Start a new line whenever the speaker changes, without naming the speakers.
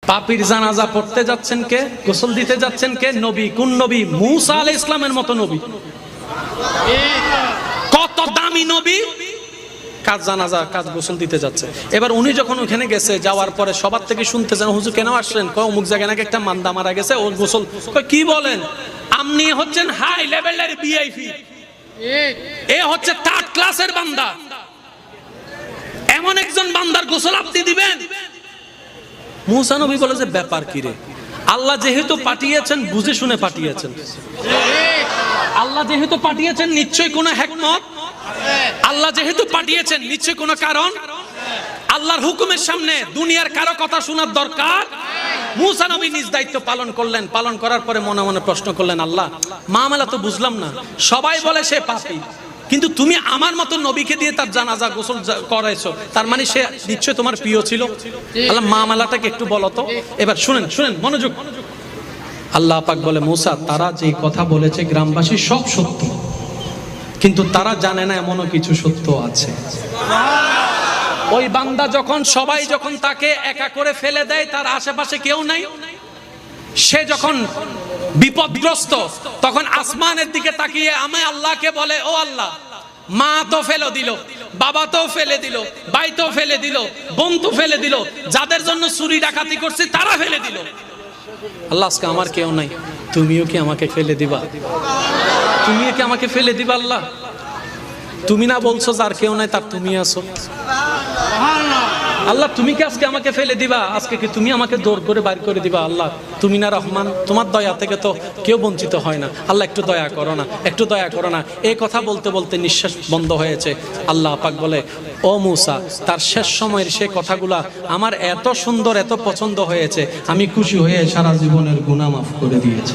পাপীর জানাজা পড়তে যাচ্ছেন কে? গোসল দিতে যাচ্ছেন কে? নবী। কোন নবী? মূসা আলাইহিস সালামের মতো নবী। কত দামি নবী, কাজ জানাজা, কাজ গোসল দিতে যাচ্ছে। এবার উনি যখন ওখানে গেছে, যাওয়ার পরে সবার থেকে শুনতেছেন, হুজুর কেন আসলেন? কয় অমুক জায়গায় নাকি একটা মান্দা মারা গেছে, ওর গোসল। কয় কি বলেন? আপনি হচ্ছেন হাই লেভেলের ভিআইপি, এ হচ্ছে থার্ড ক্লাসের বান্দা, এমন একজন বান্দার গোসল আপনি দিবেন? মূসা নবী বলে যে ব্যাপার কি রে, আল্লাহ যেহেতু পাঠিয়েছেন বুঝে শুনে পাঠিয়েছেন, আল্লাহ যেহেতু পাঠিয়েছেন নিশ্চয়ই কোনো হিকমত, আল্লাহ যেহেতু পাঠিয়েছেন নিশ্চয়ই কোনো কারণ। আল্লাহর হুকুমের সামনে দুনিয়ার কারো কথা শোনার দরকার। মূসা নবী নিজ দায়িত্ব পালন করলেন। পালন করার পরে মনে মনে প্রশ্ন করলেন, আল্লাহ মামলা তো বুঝলাম না, সবাই বলে সে পাপী, কিন্তু তুমি আমার মতো নবীকে দিয়ে তার জানাজা গোসল করাইছো, তার মানে সে নিশ্চয় তোমার প্রিয় ছিল। আল্লাহ মামলাটাকে একটু বলো তো। এবার শুনেন শুনেন মনোযোগ। আল্লাহ পাক বলে, মূসা তারা যে কথা বলেছে গ্রামবাসী সব সত্য, কিন্তু তারা জানে না এমনও কিছু সত্য আছে। ওই বান্দা যখন সবাই যখন তাকে একা করে ফেলে দেয়, তার আশেপাশে কেউ নাই, সে যখন বিপদগ্রস্ত, তখন আসমানের দিকে তাকিয়ে আমি আল্লাহকে বলে, ও আল্লাহ, মা তো ফেলে দিল, বাবা তো ফেলে দিল, ভাই তো ফেলে দিল, বোন তো ফেলে দিল, যাদের জন্য চুরি ডাকাতি করছি তারা ফেলে দিল। আল্লাহ আজকে আমার কেউ নাই, তুমিও কি আমাকে ফেলে দিবা? তুমিও কি আমাকে ফেলে দিবা? আল্লাহ তুমি না বলছো যার কেউ নাই তার তুমি আছো? আল্লাহ তুমি কি আজকে আমাকে ফেলে দিবা? আজকে কি তুমি আমাকে দৌড় করে বাইর করে দিবা? আল্লাহ তুমি না রহমান, তোমার দয়া থেকে তো কেউ বঞ্চিত হয় না। আল্লাহ একটু দয়া করো না, একটু দয়া করো না। এই কথা বলতে বলতে নিঃশ্বাস বন্ধ হয়েছে। আল্লাহ পাক বলে, ও মূসা, তার শেষ সময়ের সে কথাগুলা আমার এত সুন্দর, এত পছন্দ হয়েছে, আমি খুশি হয়ে সারা জীবনের গুনাহ মাফ করে দিয়েছি।